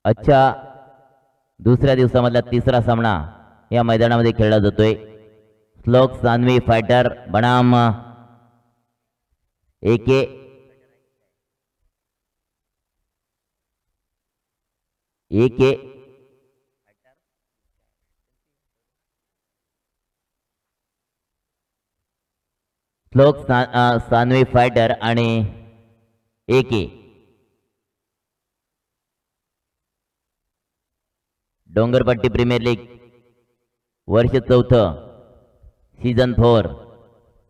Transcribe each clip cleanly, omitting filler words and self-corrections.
आजच्या दुसऱ्या दिवसामधला तिसरा सामना या मैदानामध्ये खेळला जातोय। श्लोक सानवी फायटर बनाम एके एके श्लोक सानवी फायटर आणि एके डोंगरपट्टी प्रीमियर लीग वर्ष चौथं सीझन 4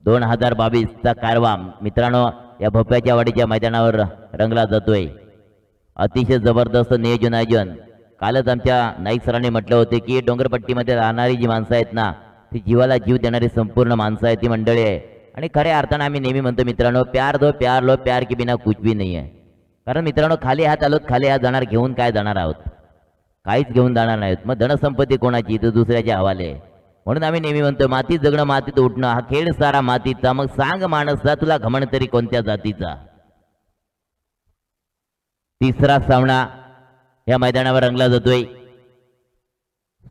2022 चा कारवा मित्रांनो या भोप्याच्या वाडीच्या मैदानावर रंगला जातोय। अतिशय जबरदस्त नियोजन कालच आमच्या नाईक सरांनी म्हटलं होते की डोंगरपट्टीमध्ये राहणारी जी माणसं आहेत ना ती जीवाला जीव देणारी संपूर्ण माणसं आहेत, ती मंडळी आहे। आणि खऱ्या अर्थानं आम्ही नेहमी म्हणतो मित्रांनो, प्यार दो प्यार लो, प्यार के बिना कुछ भी नहीं है। कारण मित्रांनो खाली हात आलोत, खाली हात जाणार, घेऊन काय जाणार आहोत? काहीच घेऊन जाणार नाहीत। मग धनसंपत्ती कोणाची? तर दुसऱ्याच्या हवाले। म्हणून आम्ही नेहमी म्हणतो मातीत जगणं मातीत उठणं, हा खेळ सारा मातीचा। मग सांग माणसा तुला घमंड तरी कोणत्या जातीचा? तिसरा सामना या मैदानावर रंगला जातोय।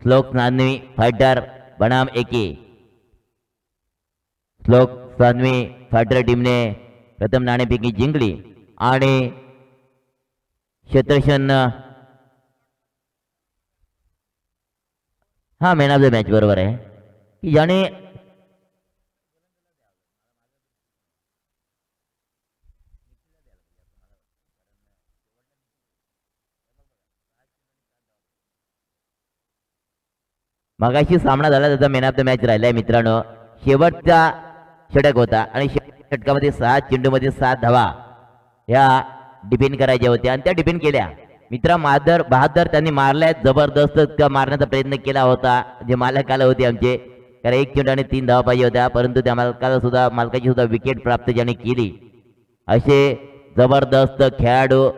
श्लोक सानवी फायटर बनाम एके। श्लोक सानवी फायटर टीमने प्रथम नाणेफेकी जिंकली आणि क्षेत्रक्षण हा मॅन ऑफ द मॅच बरोबर आहे की ज्याने मगाशी सामना झाला त्याचा मॅन ऑफ द मॅच राहिलाय मित्रांनो। शेवटचा षटक होता आणि षटकामध्ये 6 चेंडूमध्ये 7 धावा ह्या डिफेंड करायच्या होत्या आणि त्या डिफेंड केल्या। मित्रा बहादर त्यांनी मारल्या, जबरदस्त मारण्याचा प्रयत्न केला होता। जे मालक आले होते आमचे, त्याला 1 चेंडू आणि 3 धावा पाहिजे होत्या, परंतु त्या मालकाची सुद्धा विकेट प्राप्त ज्याने केली। असे जबरदस्त खेळाडू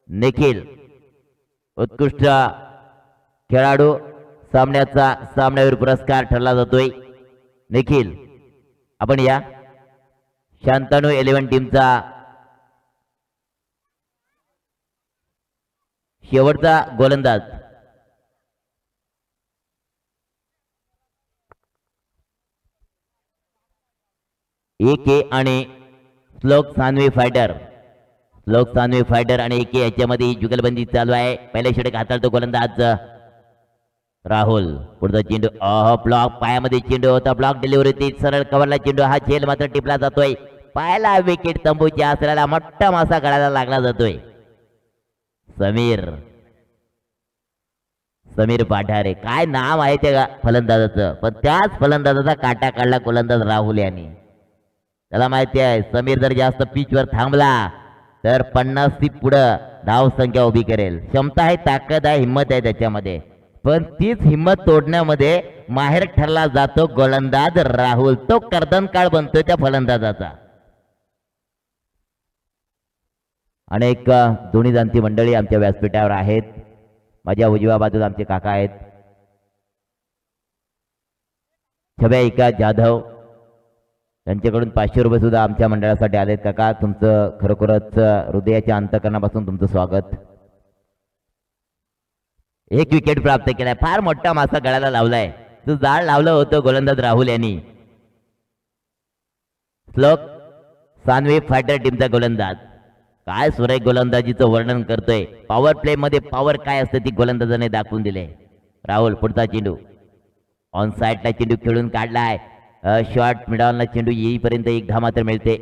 निखिल उत्कृष्ट खेळाडू सामन्यावर पुरस्कार ठरला जातोय। निखिल आपण या शांतनु 11 टीमचा शेवटचा गोलंदाज एके आणि श्लोक सानवी फायटर आणि एके याच्यामध्ये जुगलबंदी चालू आहे। पहिल्या षटक हाताळतो गोलंदाज राहुल। पुढचा चेंडू ब्लॉक पायामध्ये चेंडू होता, ब्लॉक डिलिव्हरी ती सरळ कव्हरला चेंडू, हा झेल मात्र टिपला जातोय। पायाला विकेट तंबूच्या आसऱ्याला मोठा मासा गळायला लागला जातोय। समीर पाठारे काय नाव आहे त्या फलंदाजाचं, पण त्याच फलंदाजाचा काटा काढला गोलंदाज राहुल यांनी। त्याला माहिती आहे समीर जर जास्त पिचवर थांबला तर 50 ती पुढं धाव संख्या उभी करेल। क्षमता आहे, ताकद आहे, हिंमत आहे त्याच्यामध्ये, पण तीच हिंमत तोडण्यामध्ये माहेर ठरला जातो गोलंदाज राहुल। तो कर्दनकाळ बनतोय त्या फलंदाजाचा। अनेक दोन्ही जाणती मंडळी आमच्या व्यासपीठावर आहेत। माझ्या उजव्या बाजूला आमचे काका आहेत छब्या जाधव, त्यांच्याकडून 500 रुपये सुद्धा आमच्या मंडळासाठी आलेत। काका तुमचं खरोखरच हृदयाच्या अंतकरणापासून तुमचं स्वागत। 1 विकेट प्राप्त केलाय, फार मोठा मासा गळाला लावलाय, तो जाळ लावलं होतं गोलंदाज राहुल यांनी। श्लोक सानवी फायटर टीमचा गोलंदाज काय सुरेख गोलंदाजीचं वर्णन करतोय। पॉवर प्ले मध्ये पॉवर काय असते ती गोलंदाजाने दाखवून दिले। राहुल पुढचा चेंडू ऑन साइडला चेंडू खेळून काढलाय, शॉर्ट मिडॉलला चेंडू येईपर्यंत 1 धाव मात्र मिळते।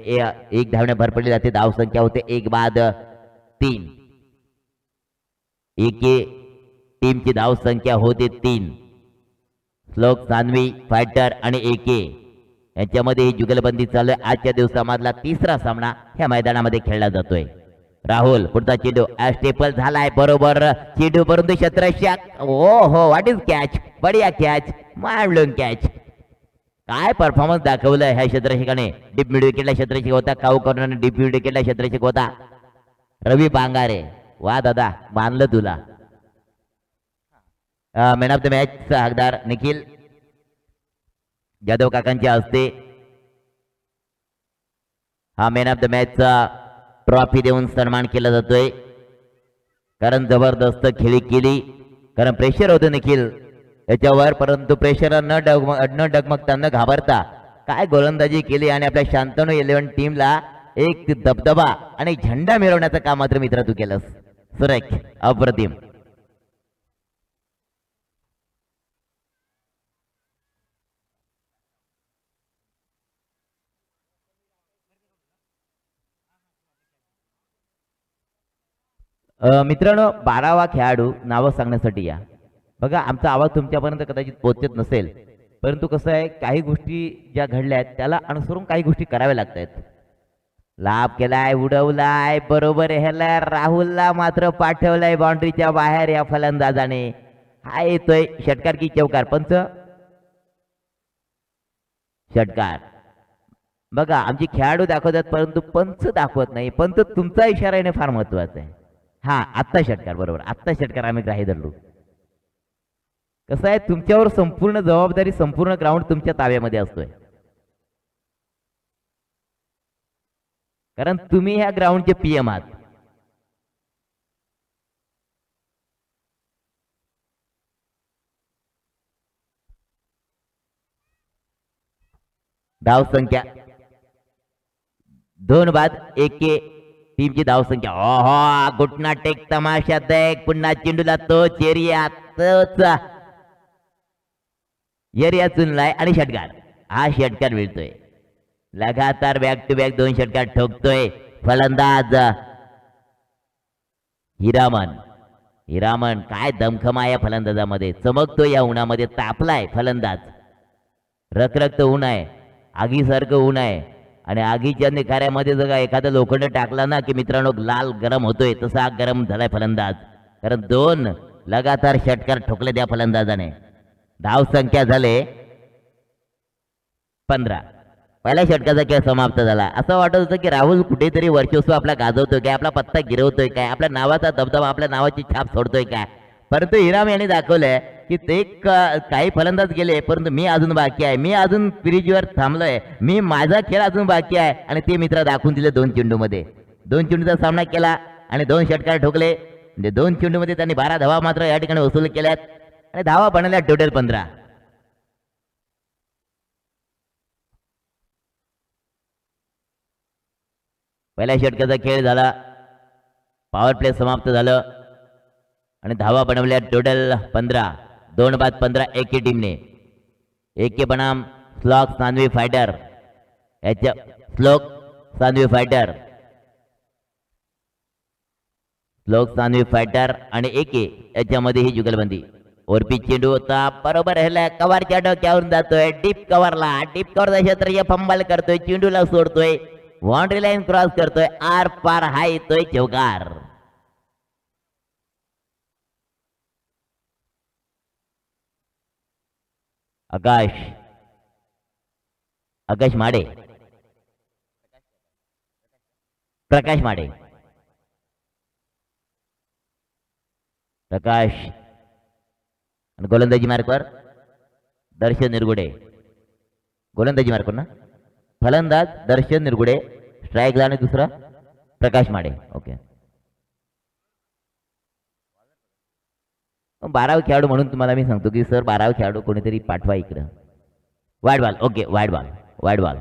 1 धावने भर पडली जाते, धाव संख्या होते 1 बाद 3। एके टीमची धाव संख्या होते 3। श्लोक सानवी फायटर आणि एके यांच्यामध्ये ही जुगलबंदी चालू आहे। आजच्या दिवसामधला तिसरा सामना ह्या मैदानामध्ये खेळला जातोय। राहुल पुढचा चेंडू स्टेपल झालाय, बरोबर चेंडू परंतु क्षेत्ररक्षक हो व्हॉट इज कॅच, बढिया कॅच, माइंड कॅच। काय परफॉर्मन्स दाखवलं ह्या क्षेत्ररक्षकाने। डीप मिड विकेटला क्षेत्ररक्षक होता, काऊ कॉर्नरने डीप मिड विकेटला क्षेत्ररक्षक होता रवी बांगारे। वा दादा, मानलं तुला। मॅन ऑफ द मॅच हकदार निखिल जाधव काकांच्या हस्ते हा मॅन ऑफ द मॅचचा ट्रॉफी देऊन सन्मान केला जातोय। कारण जबरदस्त खेळी केली, कारण प्रेशर होतं निखिल याच्यावर, परंतु प्रेशर न डगमगता न घाबरता काय गोलंदाजी केली आणि आपल्या शांतनु 11 टीमला एक दबदबा आणि झेंडा मिळवण्याचं काम मात्र मित्र तू केलंस. सुरेख, अप्रतिम. मित्रांनो, 12वा खेळाडू नावं सांगण्यासाठी या. बघा, आमचा आवाज तुमच्यापर्यंत कदाचित पोहोचत नसेल, परंतु कसं आहे, काही गोष्टी ज्या घडल्या आहेत त्याला अनुसरून काही गोष्टी कराव्या लागत आहेत. लाभ केलाय, उडवलाय, बरोबर ह्याला राहुलला मात्र पाठवलाय बाउंड्रीच्या बाहेर या फलंदाजाने. हा येतोय षटकार की चौकार? पंच षटकार. बघा, आमची खेळाडू दाखवतात परंतु पंच दाखवत नाही. पंच तुमचा इशारा येणे फार महत्वाचं आहे. हा, आत्ता षटकार, बरोबर, आत्ता षटकार आम्ही ग्राही धरलो. कसं आहे, तुमच्यावर संपूर्ण जबाबदारी, संपूर्ण ग्राउंड तुमच्या ताब्यामध्ये असतोय, कारण तुम्ही ह्या ग्राउंडचे PM आहात. धाव संख्या 2 बाद 1 टीमची धाव संख्या. ओहो, घुटना टेक तमाशा देख, पुन्हा चेंडूला तो चेरिया, तोच एरिया चुनलाय आणि षटकार. हा षटकार मिळतोय. लगातार बॅक टू बॅक 2 षटकार ठोकतोय फलंदाज हिरामन. हिरामन, काय दमखम आहे या फलंदाजामध्ये, चमकतोय या उन्हामध्ये, तापलाय फलंदाज. रखरखत ऊन आहे, आगीसारखं ऊन आहे, आणि आगीच्या निखाऱ्यामध्ये जर एखादा लोखंड टाकला ना की मित्रांनो लाल गरम होतोय, तसा गरम झालाय फलंदाज. कारण 2 लगातार षटकार ठोकले त्या फलंदाजाने. धाव संख्या झाले 15. पहिल्या षटकाचा खेळ समाप्त झाला. असं वाटत होतं की राहुल कुठेतरी वर्चस्व आपला गाजवतोय काय, आपला पत्ता गिरवतोय काय, आपल्या नावाचा दबदबा, आपल्या नावाची छाप सोडतोय काय. परंतु हिराम यांनी दाखवलंय की ते काही फलंदाज गेले, परंतु मी अजून बाकी आहे, मी अजून पिरिजीवर थांबलोय, मी माझा खेळ अजून बाकी आहे. आणि ते मित्र दाखवून दिले 2 चेंडूमध्ये. 2 चेंडूचा सामना केला आणि 2 षटकार ठोकले. म्हणजे 2 चेंडूमध्ये त्यांनी 12 धावा मात्र या ठिकाणी वसूल केल्यात आणि धावा बनवल्या टोटल 15. पहिल्या षटकाचा खेळ झाला, पॉवर प्ले समाप्त झालं आणि धावा बनवल्या टोटल 15. 2 बाद 15 एके टीमने. एके बनाम श्लोक सानवी फायटर याच्या श्लोक सानवी फायटर, श्लोक सानवी फायटर आणि एके याच्यामध्ये ही जुगलबंदी. ओरपी चेंडू होता, बरोबर ह्याला कव्हरच्या डोक्यावरून जातोय, डीप कव्हरला, डीप कव्हर क्षेत्र फंबल करतोय, चेंडूला सोडतोय, बाउंड्री लाईन क्रॉस करतोय, आर पार हा येतोय चौकार. आकाश माडे, प्रकाश माडे, प्रकाश. आणि गोलंदाजी मार्कवर दर्शन निरगुडे. गोलंदाजी मार्कवर ना फलंदाज दर्शन निरगुडे, स्ट्राईकला आणि दुसरा प्रकाश माडे. ओके, 12वा खेळाडू म्हणून तुम्हाला मी सांगतो की सर 12वा खेळाडू कोणीतरी पाठवा इकडं. Wide ball. Okay, wide ball, wide ball.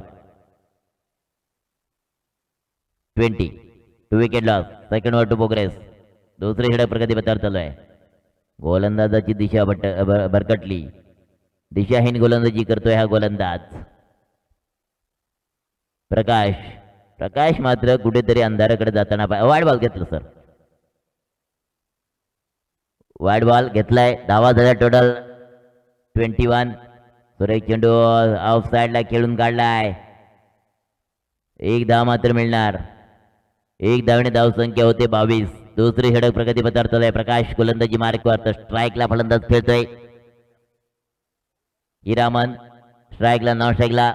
20 two wicket loss, second over to progress. दुसरे षटक प्रगती पथावर चालू आहे. गोलंदाजाची दिशा भरकटली, दिशाहीन गोलंदाजी करतोय हा गोलंदाज प्रकाश. प्रकाश मात्र कुठेतरी अंधाराकडे जाताना वाईड बॉल घेतलं सर, वाईड बॉल घेतलाय. धावा झाल्या टोटल 21. सुरेख चेंडू ऑफ साइडला खेळून काढलाय. 1 धाव मात्र मिळणार. 1 धावेने धाव संख्या होते 22. दुसरे षटक प्रगती पथावर चालू आहे. प्रकाश गोलंदाजी मार्कवर, तर स्ट्राईकला फलंदाज खेळतोय हिरामन, स्ट्राईकला नॉन स्ट्राईकला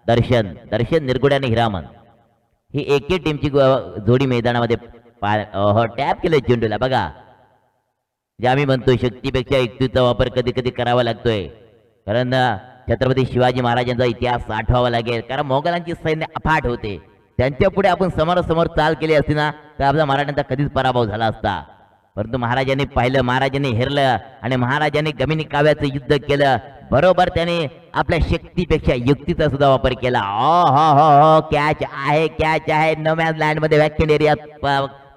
दर्शन. दर्शन निरगुडे आणि हिरामन ही एके टीमची जोडी मैदानामध्ये टॅप केलंय चेंडूला. बघा, जे आम्ही म्हणतोय शक्तीपेक्षा युक्तीचा वापर कधी कधी करावा लागतोय, कारण छत्रपती शिवाजी महाराजांचा इतिहास आठवावा लागेल. कारण मोगलांची सैन्य अफाट होते, त्यांच्या पुढे आपण समोरासमोर चाल केली असती ना तर आपला मराठ्यांचा कधीच पराभव झाला असता. परंतु महाराजांनी पाहिलं, महाराजांनी हेरलं आणि महाराजांनी गमिनी काव्याचं युद्ध केलं. बरोबर त्याने आपल्या शक्तीपेक्षा युक्तीचा सुद्धा वापर केला. हो कॅच आहे. नो मॅच लँड मध्ये व्हॅक्युम एरियात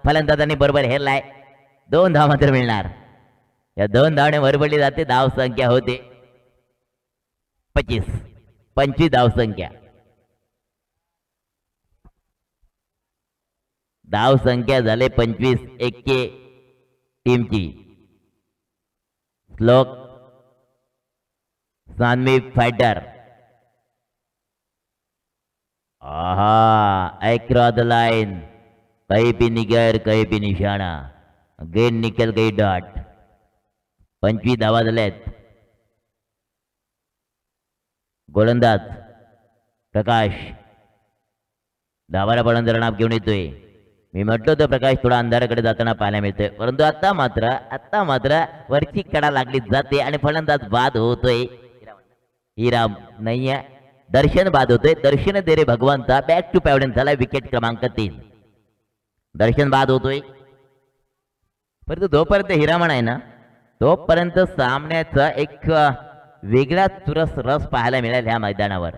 फलंदाजांनी बरोबर हेरलाय. 2 धाव मात्र मिळणार. या 2 धावने भरभरली जाते. धाव संख्या होते 25 धाव संख्या. धाव संख्या झाले 25 एक्के टीमची. Shlok Sanvi fighter across the line, कहीं भी निगर कहीं भी निशाणा, गेंद निकल गई डॉट. 25 धावा झाल्यात. गोलंदाज प्रकाश धावाला पळून रनआउट घेऊन येतोय. मी म्हटलो तर प्रकाश थोडा अंधाराकडे जाताना पाहायला मिळतोय, परंतु आता मात्र वरची कडा लागली जाते आणि फलंदाज बाद होतोय. हिराम नाहीये, दर्शन बाद होतोय. दर्शन दे रे भगवंता. बॅक टू पॅव्हलियन झाला. विकेट क्रमांक 3. दर्शन बाद होतोय. परंतु जोपर्यंत हिरामण आहे ना, तोपर्यंत सामन्याचा एक वेगळा रस पाहायला मिळेल ह्या मैदानावर.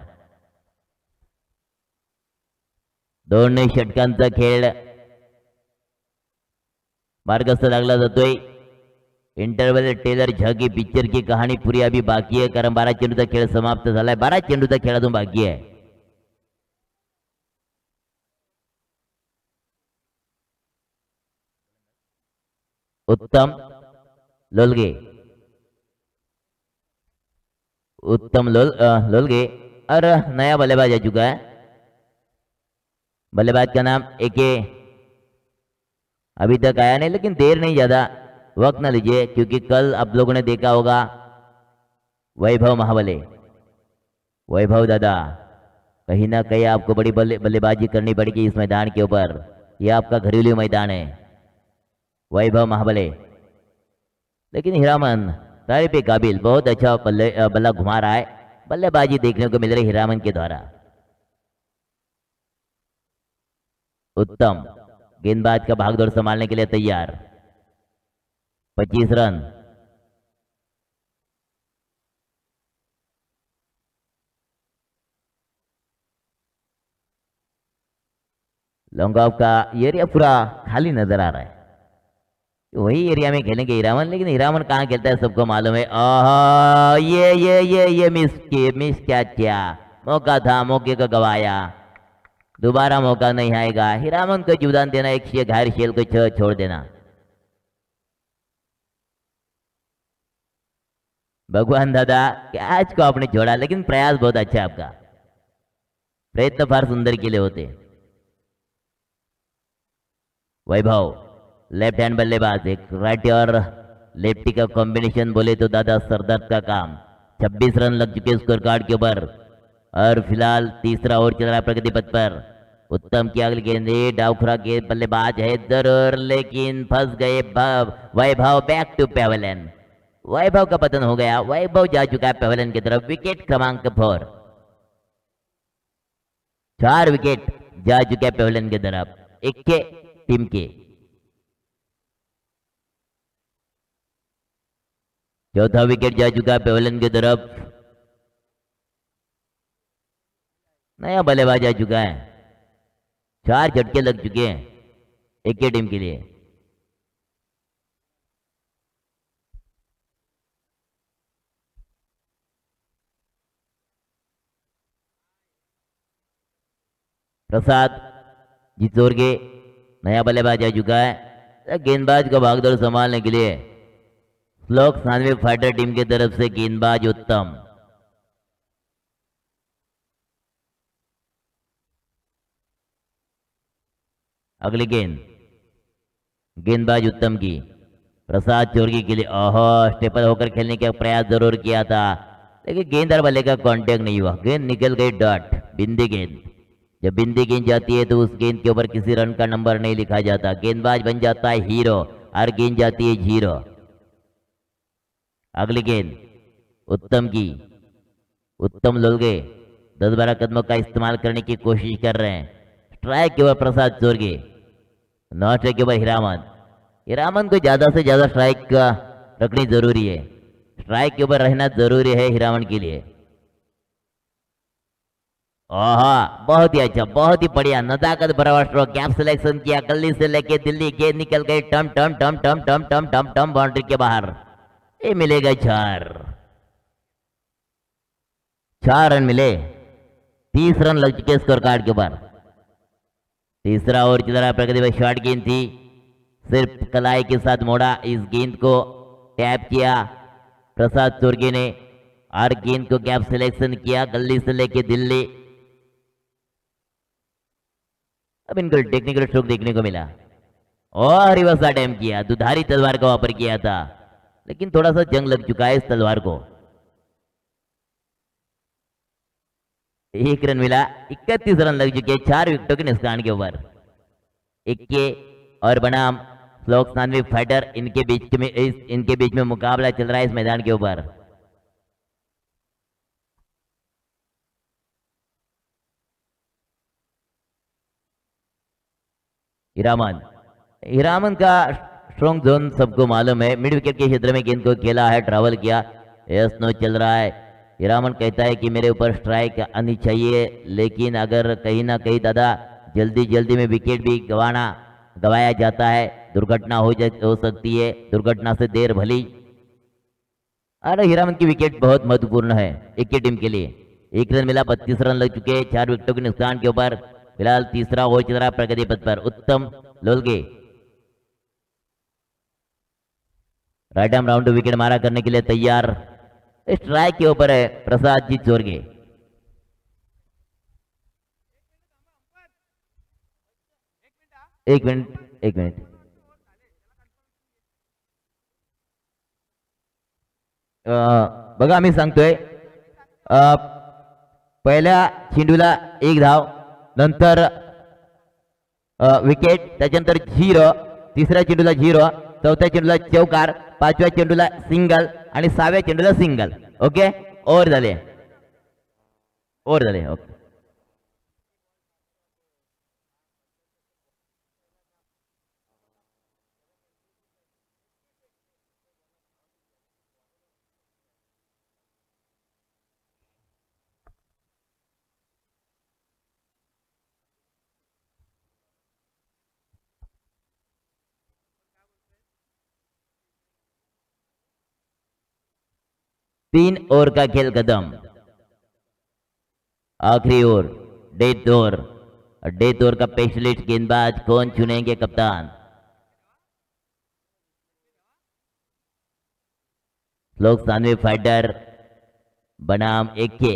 2 षटकांचा खेळ मार्गस्थ लागला जातोय. इंटरवल टेलर झागी पिक्चर की कहाणी पुरी अभी बाकी है, कारण 12 चेंडूचा खेळ समाप्त झालाय. 12 चेंडूचा खेळ अजून बाकी आहे. उत्तम लोलगे और नया बल्लेबाज आ चुका है. बल्लेबाज का नाम एके अभी तक आया नहीं, लेकिन देर नहीं, ज्यादा वक्त न लीजिए, क्योंकि कल आप लोगों ने देखा होगा वैभव महाबले. वैभव दादा, कहीं ना कहीं आपको बड़ी बल्लेबाजी करनी पड़ेगी इस मैदान के ऊपर. यह आपका घरेलू मैदान है. वैभव महाबले, लेकिन हीरामन तारीफ पे काबिल, बहुत अच्छा बल्ला घुमा रहा है. बल्लेबाजी देखने को मिल रही हीरामन के द्वारा. उत्तम गेंदबाज का भागदौड़ संभालने के लिए तैयार. 25 रन. लॉन्ग ऑफ का एरिया पूरा खाली नजर आ रहा है. वही एरिया में खेलेंगे हीरामन, लेकिन हीरामन कहाँ खेलता है सबको मालूम है. ये मिस क्या मौका था, मौके को गवाया. दोबारा मौका नहीं आएगा. हीरामन को जुदान देना, एक घायल शेल को छोड़ देना. भगवान दादा, कैच को आपने छोड़ा, लेकिन प्रयास बहुत अच्छा है आपका. प्रयत्न फार सुंदर केले होते. वैभव लेफ्ट हैंड बल्लेबाज, एक राइट और लेफ्टी का कॉम्बिनेशन बोले तो दादा सरदर्द का काम. 26 रन लग चुके स्कोर कार्ड के ऊपर और फिलहाल तीसरा ओवर चल रहा है प्रगति पथ पर. उत्तम की अगली गेंद, डाउखरा के बल्लेबाज है जरूर, लेकिन फंस गए Vaibhav. Back to pavilion. Vaibhav का पतन हो गया. वैभव जा चुका है पेवेलियन की तरफ. विकेट क्रमांक 4. 4 विकेट जा चुके हैं पेवेलियन की तरफ, एक के टीम के. चौथा विकेट जा चुका है पेवेलियन की तरफ. नया बल्लेबाज आ चुका है. 4 झटके लग चुके हैं एक के टीम के लिए. प्रसाद जितोरगे नया बल्लेबाज आ चुका है. गेंदबाज का भागदौड़ संभालने के लिए श्लोक सानवी फाइटर टीम की तरफ से गेंदबाज उत्तम. अगली गेंदबाज उत्तम की. प्रसाद चोरगी के लिए स्टेपल होकर खेलने का प्रयास जरूर किया था, लेकिन गेंद और बल्ले का कांटेक्ट नहीं हुआ. गेंद निकल गई डॉट. बिंदी गेंद. जब बिंदी गेंद जाती है तो उस गेंद के ऊपर किसी रन का नंबर नहीं लिखा जाता. गेंदबाज बन जाता है हीरो और गेंद जाती है 0. अगली गेंद उत्तम की. उत्तम लोलगे 10-12 कदमों का इस्तेमाल करने की कोशिश कर रहे हैं. स्ट्राइक के ऊपर प्रसाद चोरगे, नॉट के ऊपर हीरामन. हीरामन को ज्यादा से ज्यादा स्ट्राइक रखनी जरूरी है, स्ट्राइक के ऊपर रहना जरूरी है हीरामन के लिए। ओहा, बहुत ही अच्छा, बहुत ही बढ़िया, नजाकत भरा स्ट्रोक, गैप सिलेक्शन किया, गली से लेके दिल्ली, गेंद निकल गई टम टम टम टम टम टम टम टम बाउंड्री के बाहर। ये मिलेगा 4, 4 रन मिले, 30 रन लग चुके स्कोर कार्ड के ऊपर। तीसरा ओवर चल रहा है, प्रगति में शॉर्ट गेंद थी, सिर्फ कलाई के साथ मोड़ा, इस गेंद को टैप किया प्रसाद चोरगे ने और गेंद को गैप सिलेक्शन किया, गली से लेके दिल्ली। अब इनको टेक्निकल स्ट्रोक देखने को मिला और रिवर्स अटैम्प्ट किया, दुधारी तलवार का वापर किया था, लेकिन थोड़ा सा जंग लग चुका है इस तलवार को। 1 रन मिला, 31 रन लग चुके, 4 विकेटों के नुकसान के ऊपर। इक्के और बनाम फ्लोक्स नानवी फाइटर, इनके बीच में मुकाबला चल रहा है इस मैदान के ऊपर। हीरामन का स्ट्रॉन्ग जोन सबको मालूम है, मिड विकेट के क्षेत्र में गेंद को खेला है, ट्रैवल किया, स्नो चल रहा है। हीरामन कहता है कि मेरे ऊपर स्ट्राइक आनी चाहिए, लेकिन अगर कहीं ना कहीं दादा जल्दी जल्दी में विकेट भी गवाया जाता है, दुर्घटना हो सकती है, दुर्घटना से देर भली। अरे हीरामन की विकेट बहुत महत्वपूर्ण है एक की टीम के लिए। 1 रन मिला, 32 रन लग चुके, 4 विकेटों के नुकसान के ऊपर। फिलहाल तीसरा ओवर चल रहा है प्रगति पथ पर, उत्तम Lolage right arm round wicket मारा करने के लिए तैयार, स्ट्राइक के ऊपर है प्रसाद जी चोरगे। एक मिनट बघा मी सांगतोय, पहिल्या चेंडूला 1 धाव, नंतर विकेट, त्याच्यानंतर 0, तिसऱ्या चेंडूला 0, चौथ्या चेंडूला चौकार, 5व्या चेंडूला सिंगल आणि 6व्या चेंडूला सिंगल। ओके, ओव्हर झाले ओके। तीन ओवर का खेल खत्म, आखिरी over death over. Death over का स्पेशलिस्ट गेंदबाज कौन चुनेंगे कप्तान? लोग सानवी फाइटर बनाम एके,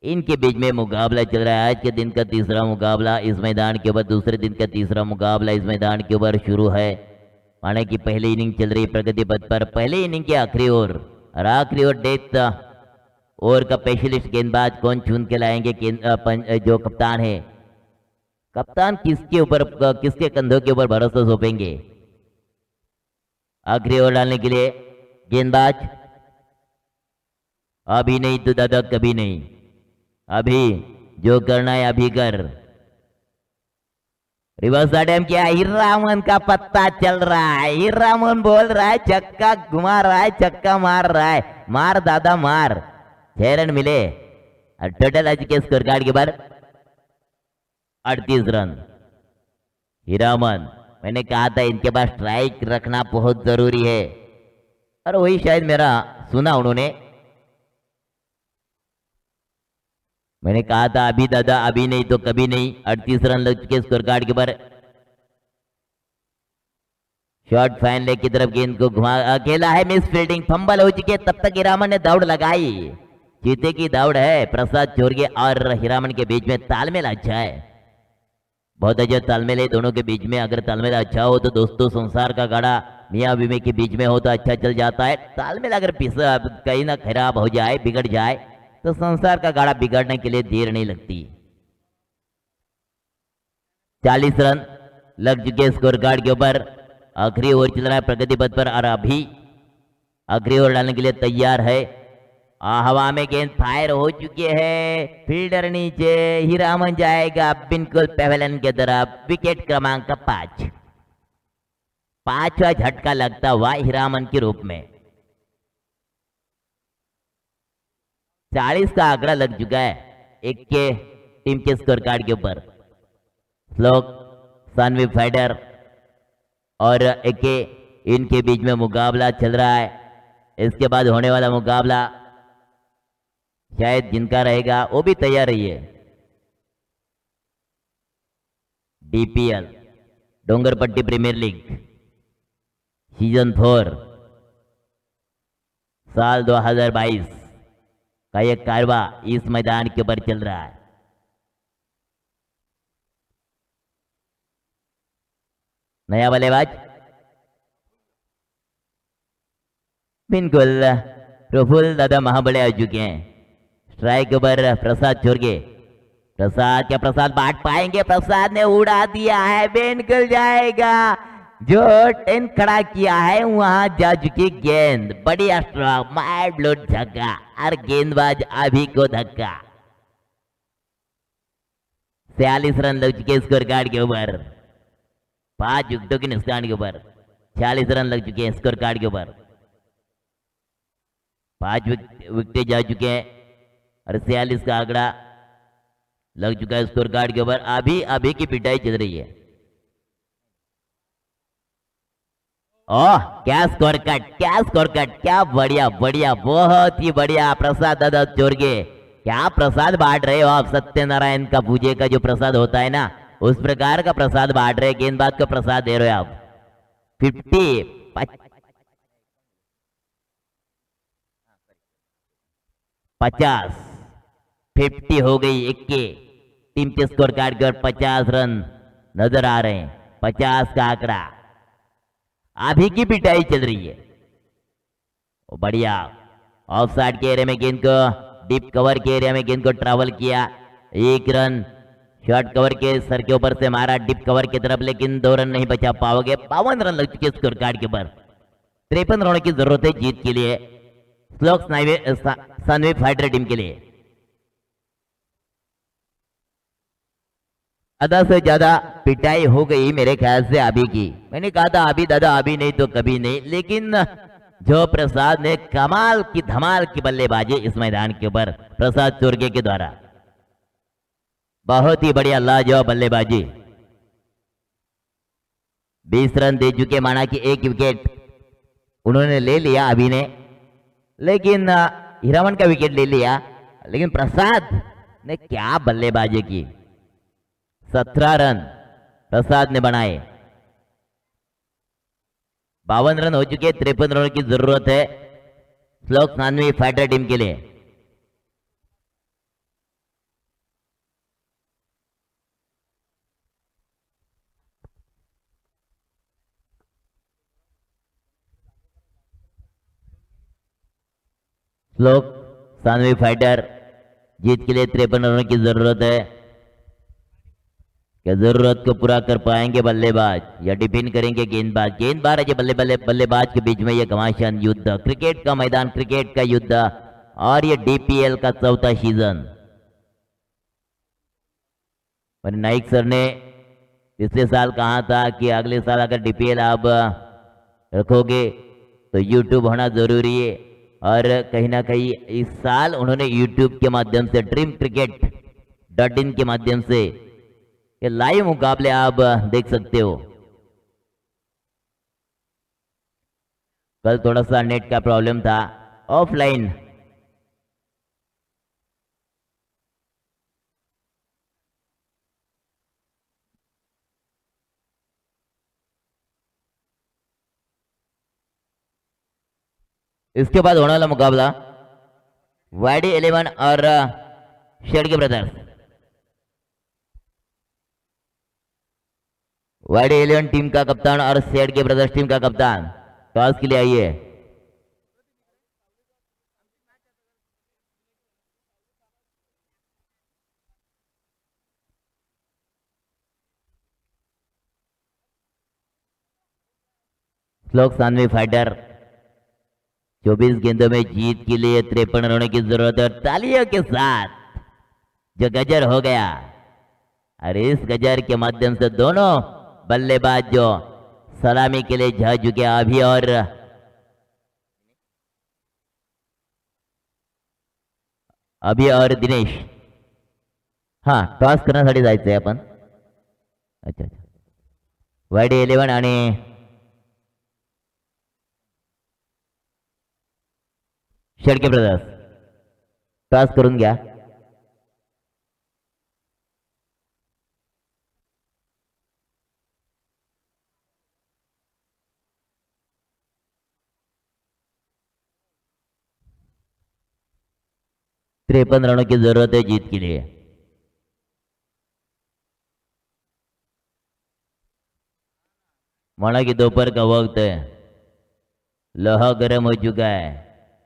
इनके बीच में मुकाबला चल रहा है। आज के दिन का तीसरा मुकाबला इस मैदान के ऊपर, दूसरे दिन का तीसरा मुकाबला इस मैदान के ऊपर शुरू है। माने की पहली इनिंग चल रही प्रगति पथ पर, पहली इनिंग के आखिरी ओवर और आखिरी ओवर डेथ ओवर का स्पेशलिस्ट गेंदबाज कौन चुन के लाएंगे? जो कप्तान है, कप्तान किसके ऊपर, किसके कंधों के ऊपर भरोसा सौंपेंगे? आखिरी ओवर डालने के लिए गेंदबाज, अभी नहीं तो दादा कभी नहीं, अभी जो करना है अभी कर। रिवर्स अटैम्प्ट किया, हीरामन का पत्ता चल रहा है, हीरामन बोल रहा है, छक्का घुमा रहा है, छक्का मार रहा है, मार दादा मार। 6 रन मिले और टोटल आज के स्कोर कार्ड के बाद 38 रन। हीरामन, मैंने कहा था इनके पास स्ट्राइक रखना बहुत जरूरी है, और वही शायद मेरा सुना उन्होंने। मैंने कहा था अभी दादा अभी नहीं तो कभी नहीं। 38 रन लग चुके स्कोर कार्ड के पर। शॉर्ट फाइन लेग की तरफ गेंद को घुमा, अकेला है, मिस फील्डिंग, फंबल हो चुके। तब तक हीरामन ने दौड़ लगाई, चीते की दौड़ है। प्रसाद चोरगे और हीरामन के बीच में तालमेल अच्छा है, बहुत अच्छा तालमेल है दोनों के बीच में। अगर तालमेल अच्छा हो तो दोस्तों संसार का गाड़ा मियाँ बीवी के बीच में हो तो अच्छा चल जाता है। तालमेल अगर कहीं ना खराब हो जाए, बिगड़ जाए, तो संसार का गाड़ा बिगड़ने के लिए देर नहीं लगती। 40 रन लग चुके स्कोर कार्ड के ऊपर। आखिरी ओवर चल रहा है प्रगति पथ पर, और अभी आखिरी ओवर डालने के लिए तैयार है। हवा में गेंद फायर हो चुके हैं, फील्डर नीचे, हीरामन जाएगा बिल्कुल पेवेलियन के तरफ। विकेट क्रमांक 5। पांचवा झटका लगता हुआ हीरामन के रूप में। 40 का आंकड़ा लग चुका है एक के टीम के स्कोर कार्ड के ऊपर। श्लोक, सानवी फाइटर और एक के इनके बीच में मुकाबला चल रहा है। इसके बाद होने वाला मुकाबला शायद जिनका रहेगा वो भी तैयार रहिए। डीपीएल डोंगरपट्टी प्रीमियर लीग सीजन 4 साल 2022 का यह कारवा इस मैदान के ऊपर चल रहा है। नया बल्लेबाज बिल्कुल प्रफुल्ल दादा महाबले आ चुके हैं। स्ट्राइक के ऊपर प्रसाद छोड़ के, प्रसाद क्या प्रसाद बांट पाएंगे? प्रसाद ने उड़ा दिया है, बिल्कुल जाएगा। जो 10 खड़ा किया है वहां जा चुकी गेंद, बढ़िया स्ट्रोक, मार ब्लॉट धक्का और गेंदबाज अभी को धक्का। 46 रन लग चुके स्कोर कार्ड के ऊपर, 5 विकेटों के नुकसान के ऊपर 46 रन लग चुके हैं स्कोर कार्ड के ऊपर। 5 विकेट जा चुके हैं और 46 का आंकड़ा लग चुका है स्कोर कार्ड के ऊपर। अभी की पिटाई चल रही है। ओह क्या स्कोर कट, क्या स्कोर कट, क्या बढ़िया बढ़िया, बहुत ही बढ़िया। प्रसाद दादा छोड़ के क्या प्रसाद बांट रहे हो आप? सत्यनारायण का पूजे का जो प्रसाद होता है ना, उस प्रकार का प्रसाद बांट रहे, गेंदबाज को प्रसाद दे रहे हो आप। 50 हो गई एक के टीम के स्कोर कार्ड के और 50 रन नजर आ रहे हैं। 50 का आंकड़ा, अभी की पिटाई चल रही है। बढ़िया ऑफ साइड के एरिया में गेंद को, डीप कवर के एरिया में गेंद को ट्रैवल किया, 1 रन। शॉर्ट कवर के सर के ऊपर से मारा डीप कवर की तरफ, लेकिन 2 रन नहीं बचा पाओगे। 52 रन लग चुके स्कोर कार्ड के ऊपर। 53 रनों की जरूरत है जीत के लिए श्लोक सानवी फाइटर टीम के लिए। आधा से ज्यादा पिटाई हो गई मेरे ख्याल से अभी की। मैंने कहा था अभी दादा, अभी नहीं तो कभी नहीं, लेकिन जो प्रसाद ने कमाल की धमाल की बल्लेबाजी इस मैदान के ऊपर प्रसाद चोरगे के द्वारा, बहुत ही बढ़िया लाजवाब बल्लेबाजी। 20 रन दे चुके, माना कि 1 विकेट उन्होंने ले लिया अभी ने, लेकिन हीरामन का विकेट ले लिया, लेकिन प्रसाद ने क्या बल्लेबाजी की। 17 रन प्रसाद ने बनाए। 52 रन हो चुके, 53 रनों की जरूरत है श्लोक सानवी फाइटर टीम के लिए। श्लोक सानवी फाइटर जीत के लिए 53 रनों की जरूरत है। क्या जरूरत को पूरा कर पाएंगे बल्लेबाज या डिफेंड करेंगे गेंदबाज? गेंदबाज है बल्लेबाज के बीच में यह घमासान युद्ध, क्रिकेट का मैदान, क्रिकेट का युद्ध, और ये डीपीएल का 4था सीजन। नाइक सर ने पिछले साल कहा था कि अगले साल अगर डीपीएल आप रखोगे तो यूट्यूब होना जरूरी है, और कहीं ना कहीं इस साल उन्होंने यूट्यूब के माध्यम से dreamcricket.in के माध्यम से ये लाइव मुकाबले आप देख सकते हो। कल थोड़ा सा नेट का प्रॉब्लम था, ऑफलाइन इसके बाद होने वाला मुकाबला वाईडी 11 और शेडगे ब्रदर्स। वाईडी 11 टीम का कप्तान और शेडगे ब्रदर्स टीम का कप्तान टॉस के लिए आइए। श्लोक सानवी फाइटर 24 गेंदों में जीत के लिए 53 रनों की जरूरत है। तालियों के साथ जो गजर हो गया, और इस गजर के माध्यम से दोनों बल्लेबाज जो सलामी के लिए जा चुके अभी और दिनेश. हा, टॉस करण्यासाठी जायचंय आपण. अच्छा अच्छा. YD11 आणि शेडके ब्रदर्स टॉस करून घ्या. तिरपन रनों की जरूरत है जीत के लिए. माना कि दोपहर का वक्त है, लोहा गर्म हो चुका है.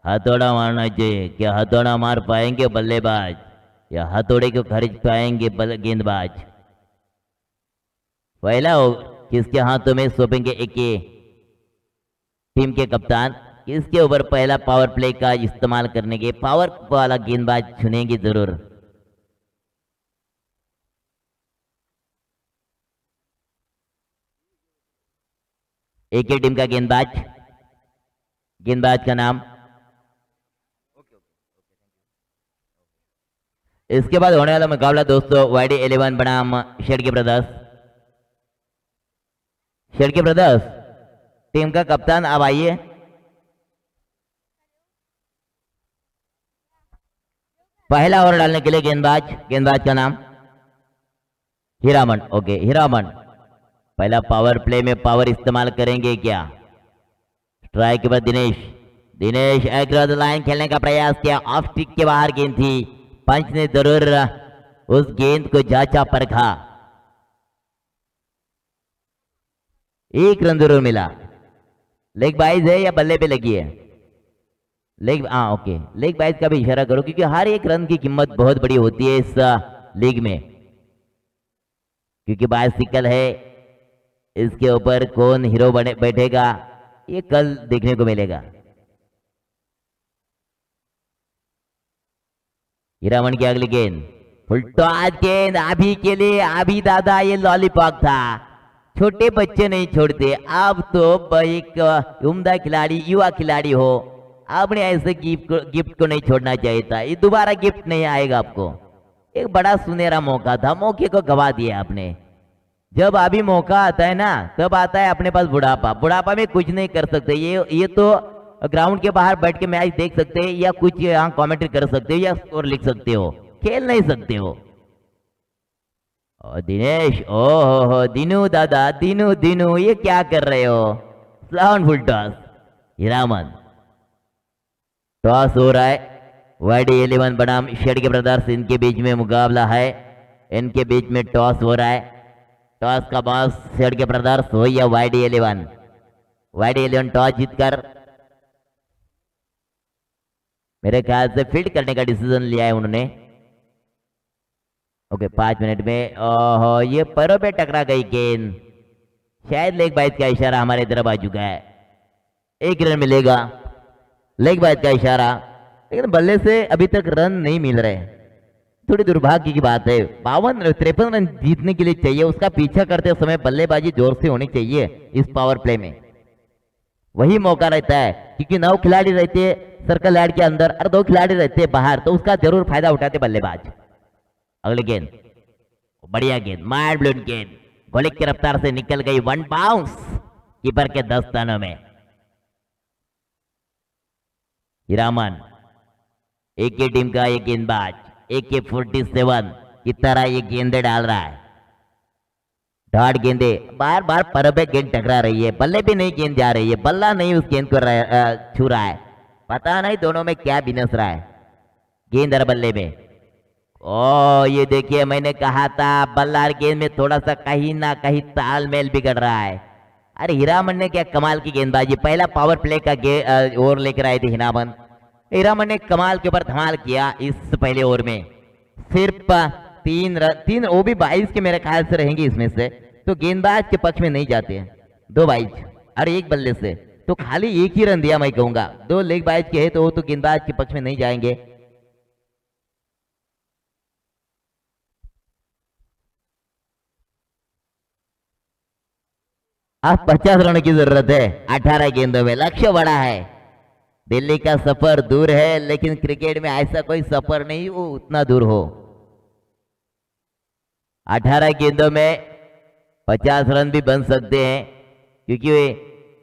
हथौड़ा मारना चाहिए. क्या हथौड़ा मार पाएंगे बल्लेबाज या हथौड़े को खरीद पाएंगे गेंदबाज? पहला ओवर किसके हाथों में सौंपेंगे एक टीम के कप्तान? किसके ऊपर पहला पावर प्ले का इस्तेमाल करने के पावर वाला गेंदबाज चुनेंगे जरूर. एक ही टीम का गेंदबाज. गेंदबाज का नाम. इसके बाद होने वाला मुकाबला दोस्तों YD11 बनाम Shedke brothers. Shedke brothers team का कप्तान अब आइए. पहला ओवर डालने के लिए गेंदबाज का नाम हीरामन. ओके हीरामन, पहला पावर प्ले में पावर इस्तेमाल करेंगे क्या? स्ट्राइक के बाद दिनेश एक्रॉस लाइन खेलने का प्रयास किया. ऑफ स्टिक के बाहर गेंद थी. पंच ने जरूर उस गेंद को जांचा परखा. एक रन जरूर मिला. लेग बाइज है या बल्ले पे लगी है? लेग, हाँ ओके, लेग बाइज का भी इशारा करो क्योंकि हर एक रन की कीमत बहुत बड़ी होती है इस लीग में, क्योंकि बाइसिकल है. इसके ऊपर कौन हीरो बने बैठेगा ये कल देखने को मिलेगा. हीरामन की अगली गेंद फुल टॉस गेंद अभी के लिए. अभी दादा ये लॉलीपॉप था. छोटे बच्चे नहीं छोड़ते. अब तो एक उम्दा खिलाड़ी, युवा खिलाड़ी हो, आपने ऐसे गिफ्ट को नहीं छोड़ना चाहिए था. ये दोबारा गिफ्ट नहीं आएगा आपको. एक बड़ा सुनहरा मौका था, मौके को गवा दिया आपने. जब अभी मौका आता है ना तब आता है अपने पास बुढ़ापा. बुढ़ापा में कुछ नहीं कर सकते. ये तो ग्राउंड के बाहर बैठ के मैच देख सकते हैं या कुछ यहाँ कमेंट्री कर सकते हो या स्कोर लिख सकते हो, खेल नहीं सकते हो. और दिनेश, ओहो दिनू दादा, दिनू ये क्या कर रहे हो? स्लाउन फुल टॉस. हीरामन, टॉस हो रहा है. YD11 बनाम शेडके ब्रदर्स, इनके बीच में मुकाबला है. इनके बीच में टॉस हो रहा है. टॉस का बॉस शेडके ब्रदर्स हो या YD11? YD11 टॉस जीतकर मेरे ख्याल से फील्ड करने का डिसीजन लिया है उन्होंने. ओके 5 मिनट में. ओहो ये पैरों पे टकरा गई गेंद. शायद लेग बाइज का इशारा हमारे तरफ आ चुका है. एक रन मिलेगा. लेग बाइज का इशारा, लेकिन बल्ले से अभी तक रन नहीं मिल रहे. थोड़ी दुर्भाग्य की बात है. 53 रन जीतने के लिए चाहिए. उसका पीछा करते समय बल्लेबाजी जोर से होनी चाहिए इस पावर प्ले में. वही मौका रहता है क्योंकि 9 खिलाड़ी रहते सर्कल लाइन के अंदर और 2 खिलाड़ी रहते बाहर, तो उसका जरूर फायदा उठाते बल्लेबाज. अगली गेंद बढ़िया गेंद, माइल्ड ब्लून गेंद गोली की रफ्तार से निकल गई. 1 बाउंस कीपर के दस्तानों में. हीरामन, एक ही टीम का एक गेंदबाज AK-47 की तरह ये गेंदे डाल रहा है. डॉट गेंदे बार बार पर पे गेंद टकरा रही है. बल्ले भी नहीं गेंद जा रही है. बल्ला नहीं उस गेंद को छू रहा है. पता नहीं दोनों में क्या बिनस रहा है, गेंद और बल्ले में. ओ ये देखिए, मैंने कहा था बल्ला और गेंद में थोड़ा सा कहीं ना कहीं तालमेल बिगड़ रहा है. अरे हीरामन ने क्या कमाल की गेंदबाजी. पहला पावर प्ले का ओवर लेकर आए थे हीरामन ने कमाल के ऊपर धमाल किया. इस पहले ओवर में सिर्फ 3 वो भी 22 के मेरे ख्याल से रहेंगे इसमें से, तो गेंदबाज के पक्ष में नहीं जाते हैं. 2 22 और एक बल्ले से तो खाली एक ही रन दिया मैं कहूंगा. 2 लेग बाइज के है तो वो तो गेंदबाज के पक्ष में नहीं जाएंगे. अब 50 रन की जरूरत है 18 गेंदों में। लक्ष्य बड़ा है, दिल्ली का सफर दूर है, लेकिन क्रिकेट में ऐसा कोई सफर नहीं वो उतना दूर हो। 18 गेंदों में 50 रन भी बन सकते हैं, क्योंकि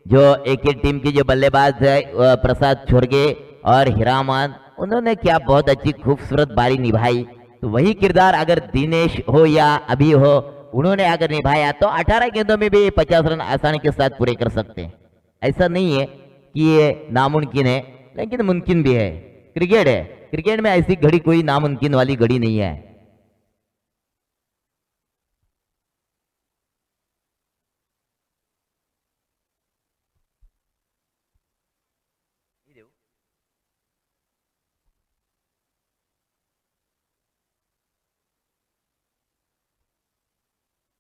जो एक ही टीम की जो बल्लेबाज है प्रसाद छोरगे और हीरामन, उन्होंने क्या बहुत अच्छी खूबसूरत बारी निभाई। तो वही किरदार अगर दिनेश हो या अभी हो, उन्होंने अगर निभाया तो 18 गेंदों में भी 50 रन आसानी के साथ पूरे कर सकते हैं। ऐसा नहीं है कि ये नामुमकिन है, लेकिन मुमकिन भी है। क्रिकेट है, क्रिकेट में ऐसी घड़ी कोई नामुमकिन वाली घड़ी नहीं है।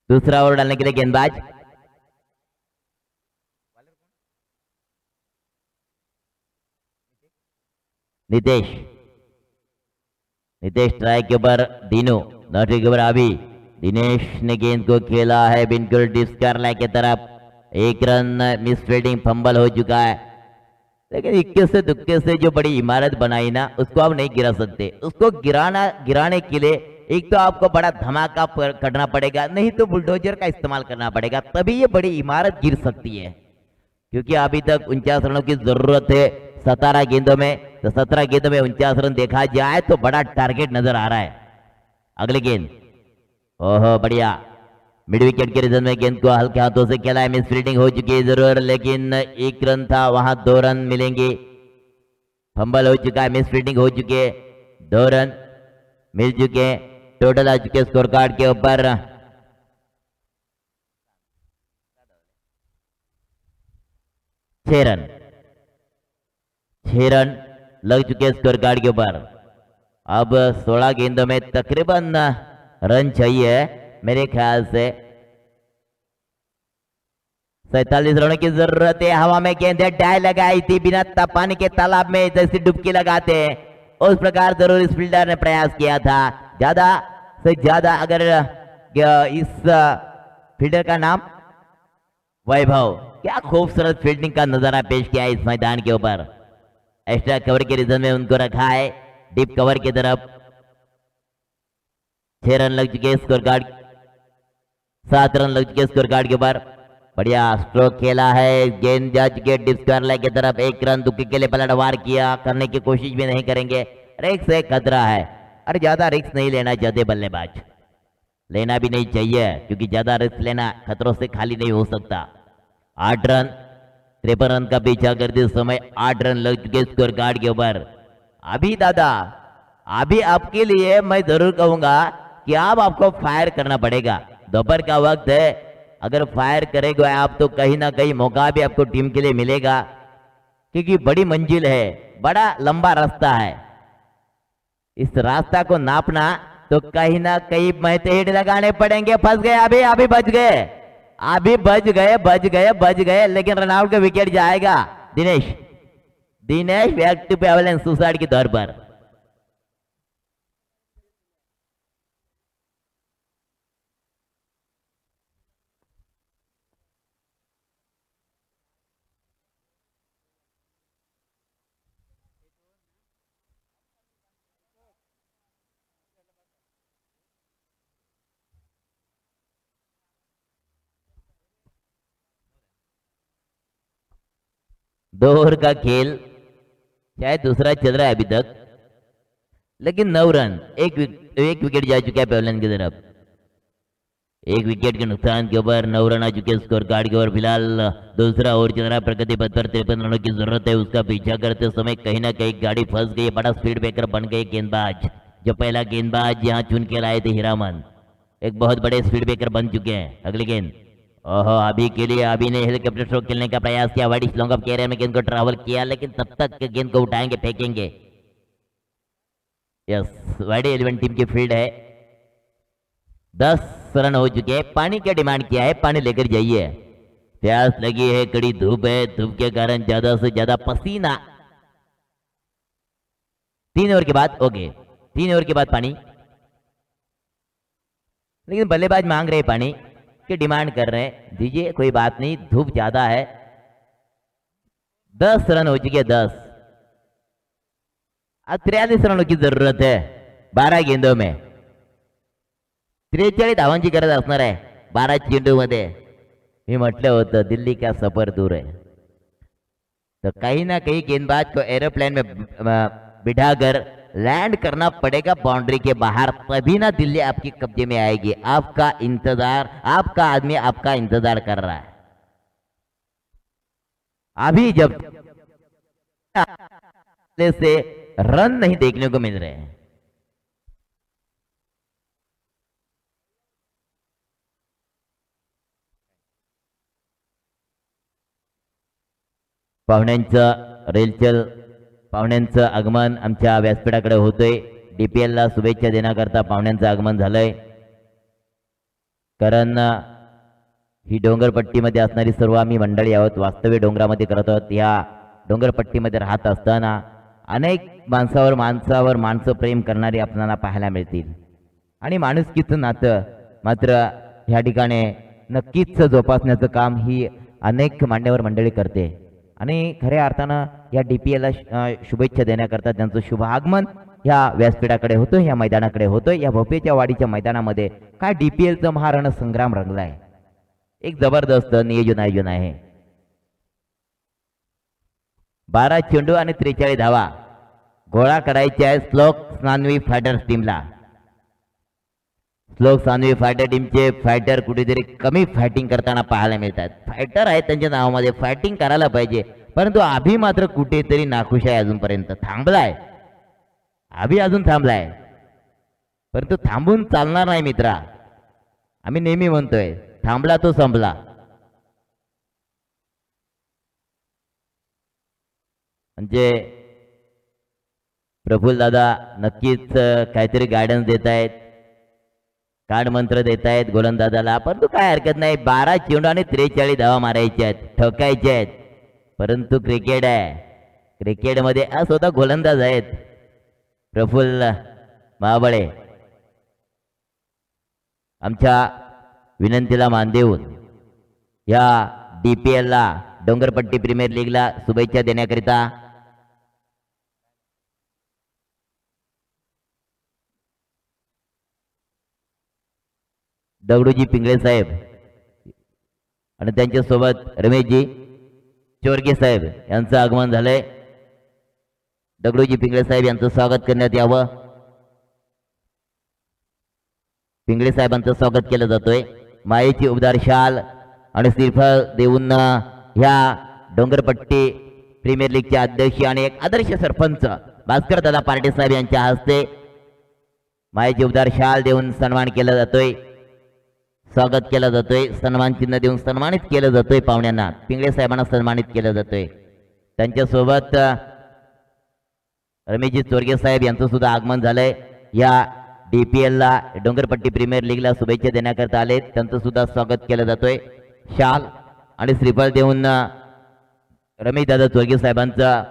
दूसरा ओवर डालने के लिए गेंदबाज नितेश। नितेश ट्राई के ऊपर दीनू, नौटरी के ऊपर अभी। दिनेश ने गेंद को खेला है बिल्कुल डिस्कॉर्नर की तरफ। एक रन मिस फील्डिंग, फंबल हो चुका है। लेकिन इक्के से दुक्के से जो बड़ी इमारत बनाई ना, उसको आप नहीं गिरा सकते। उसको गिराने के लिए एक तो आपको बड़ा धमाका करना पड़ेगा, नहीं तो बुलडोजर का इस्तेमाल करना पड़ेगा, तभी ये बड़ी इमारत गिर सकती है। क्योंकि अभी तक 49 रनों की जरूरत है 17 गेंदों में, तो 17 गेंदों में 49 रन देखा जाए तो बड़ा टारगेट नजर आ रहा है। अगली गेंद, ओहो बढ़िया, मिड विकेट के रीजन में गेंद को हल्के हाथों से खेला है। मिस फील्डिंग हो चुकी है जरूर, लेकिन एक रन था, वहां 2 रन मिलेंगे। फंबल हो चुका है, मिस फील्डिंग हो चुकी है, 2 रन मिल चुके हैं। टोटल आ चुके स्कोर कार्ड के ऊपर 6 रन। 6 रन लग चुके स्कोर कार्ड के ऊपर। अब 16 गेंदों में तकरीबन रन चाहिए मेरे ख्याल से 47 रनों की जरूरत है। हवा में गेंद डाई लगाई थी बिना पानी के तालाब में जैसी डुबकी लगाते हैं, उस प्रकार जरूर इस फील्डर ने प्रयास किया था। ज्यादा से ज्यादा अगर इस फील्डर का नाम वैभव, क्या खूबसूरत फील्डिंग का नजारा पेश किया है इस मैदान के ऊपर। एक्स्ट्रा कवर के रीजन में उनको रखा है डीप कवर की तरफ। 6 रन लग चुके स्कोर कार्ड, 7 रन लग चुके स्कोर कार्ड के ऊपर। बढ़िया स्ट्रोक खेला है, गेंद जा चुके डिप स्क्वायर की तरफ। 1 रन दुक्के के लिए पलटवार किया, करने की कोशिश भी नहीं करेंगे। रिक्स है, खतरा है, अरे ज्यादा रिक्स नहीं लेना चाहते बल्लेबाज, लेना भी नहीं चाहिए, क्योंकि ज्यादा रिस्क लेना खतरों से खाली नहीं हो सकता। 8 रन, 53 रन का पीछा करते समय 8 रन लग चुके स्कोर कार्ड के ऊपर। अभी दादा, अभी आपके लिए मैं जरूर कहूंगा कि अब आपको फायर करना पड़ेगा। दोपहर का वक्त है, अगर फायर करेगा आप तो कहीं ना कहीं मौका भी आपको टीम के लिए मिलेगा, क्योंकि बड़ी मंजिल है, बड़ा लंबा रास्ता है। इस रास्ता को नापना तो कहीं ना कहीं महते हिट लगाने पड़ेंगे। फंस गए, अभी अभी बच गए, अभी बच गए, लेकिन रनआउट का विकेट जाएगा। दिनेश बैक टू पेवलन सुसाइड के तौर पर। दो ओवर का खेल शायद दूसरा चल रहा है अभी तक, लेकिन 9 रन, एक विकेट जा चुका है पेवलन की तरफ। 1 विकेट के नुकसान के ऊपर 9 रन आ चुके स्कोर कार्ड के ऊपर। फिलहाल दूसरा ओवर चल रहा है, प्रगति पथ पर 53 रनों की जरूरत है। उसका पीछा करते समय कहीं ना कहीं गाड़ी फंस गई, बड़ा स्पीड ब्रेकर बन गए गेंदबाज। जो पहला गेंदबाज यहाँ चुन के लाए थे हीरामन, एक बहुत बड़े स्पीड ब्रेकर बन चुके हैं। अगली गेंद, ओहो अभी के लिए अभी ने हेलीकॉप्टर स्ट्रोक खेलने का प्रयास किया। वाइड लॉन्ग ऑफ कैरियर में गेंद को ट्रैवल किया, लेकिन तब तक गेंद को उठाएंगे, फेंकेंगे। यस, वाइड 11 टीम की फील्ड है। 10 रन हो चुके हैं। पानी का डिमांड किया है, पानी लेकर जाइए, प्यास लगी है, कड़ी धूप है, धूप के कारण ज्यादा से ज्यादा पसीना। 3 ओवर के बाद ओके, 3 ओवर के बाद पानी, लेकिन बल्लेबाज मांग रहे पानी के डिमांड कर रहे हैं, दीजिए कोई बात नहीं, धूप ज्यादा है। 10 रन हो चुके, 10। अब 43 रनों की जरूरत है 12 गेंदों में। 43 धावांची गरज असणार आहे 12 चेंडू मध्ये। मी म्हटलं होतं दिल्ली का सफर दूर है, तो कहीं ना कहीं गेंदबाज को एरोप्लेन में बिठाकर लैंड करना पड़ेगा बाउंड्री के बाहर, तभी ना दिल्ली आपके कब्जे में आएगी। आपका इंतजार, आपका आदमी आपका इंतजार कर रहा है। अभी जब से रन नहीं देखने को मिल रहे हैं। पाहुण्यांचं रेलचल, पाहुण्यांचं आगमन आमच्या व्यासपीठाकडे होतोय। डीपीएल ला शुभेच्छा देण्याकरता पाहुण्यांचं आगमन झालंय, कारण ही डोंगरपट्टीमध्ये असणारी सर्व आम्ही मंडळी आहोत, वास्तव्य डोंगरामध्ये करत आहोत। या डोंगरपट्टीमध्ये राहत असताना अनेक माणसावर माणसं प्रेम करणारी आपल्याला पाहायला मिळतील, आणि माणुसकीचं नातं मात्र ह्या ठिकाणी नक्कीच जोपासण्याचं काम ही अनेक मान्यवर मंडळी करते। आणि खऱ्या अर्थानं या डीपीएलला शुभेच्छा देण्याकरता त्यांचं शुभ आगमन ह्या व्यासपीठाकडे होतं, ह्या मैदानाकडे होतं। या भोपेच्या वाडीच्या मैदानामध्ये काय डीपीएलचं महारण संग्राम रंगलाय, एक जबरदस्त नियोजन आयोजन आहे। 12 चेंडू आणि 43 धावा गोळा करायचे आहे श्लोक सान्वी फायटर्स टीमला। श्लोक सान्वी फायटर टीमचे फायटर कुठेतरी कमी फायटिंग करताना पाहायला मिळतात। फायटर आहे त्यांच्या नावामध्ये, फायटिंग करायला पाहिजे, परंतु अभि मात्र कुठेतरी नाखुश आहे, अजूनपर्यंत थांबलाय। अभि अजून थांबलाय, परंतु थांबून चालणार नाही मित्रा। आम्ही नेहमी म्हणतोय थांबला तो संपला। म्हणजे प्रफुल्ल दादा नक्कीच काहीतरी गायडन्स देत आहेत, कार्ड मंत्र देत आहेत गोलंदाजाला, परंतु काय हरकत नाही। 12 चेंडू आणि 43 धावा मारायच्या आहेत, ठोकायचे आहेत, परंतु क्रिकेट आहे, क्रिकेटमध्ये स्वतः गोलंदाज आहेत प्रफुल्ल महाबळे। आमच्या विनंतीला मान देऊन या डीपीएल ला, डोंगरपट्टी प्रीमियर लीगला शुभेच्छा देण्याकरिता दगडूजी पिंगळे साहेब आणि त्यांच्यासोबत रमेशजी चोरगे साहेब यांचं आगमन झालंय। दगडूजी पिंगळे साहेब यांचं स्वागत करण्यात यावं। पिंगळे साहेबांचं स्वागत केलं जातोय। मायेची उबदार शाल आणि श्रीफळ देऊन ह्या डोंगरपट्टी प्रीमियर लीगचे अध्यक्ष आणि एक आदर्श सरपंच भास्कर दादा पार्टे साहेब यांच्या हस्ते मायेची उबदार शाल देऊन सन्मान केला जातोय, स्वागत केलं जातोय, सन्मान चिन्ह देऊन सन्मानित केलं जातोय पाहुण्यांना। पिंगळे साहेबांना सन्मानित केलं जातोय। त्यांच्यासोबत रमेशजी चोरगे साहेब यांचं सुद्धा आगमन झालंय। या डीपीएल ला, डोंगरपट्टी प्रीमियर लीगला शुभेच्छा देण्याकरता आले, त्यांचं सुद्धा स्वागत केलं जातोय। शाल आणि श्रीफळ देऊन रमेश दादा चोरगे साहेबांचं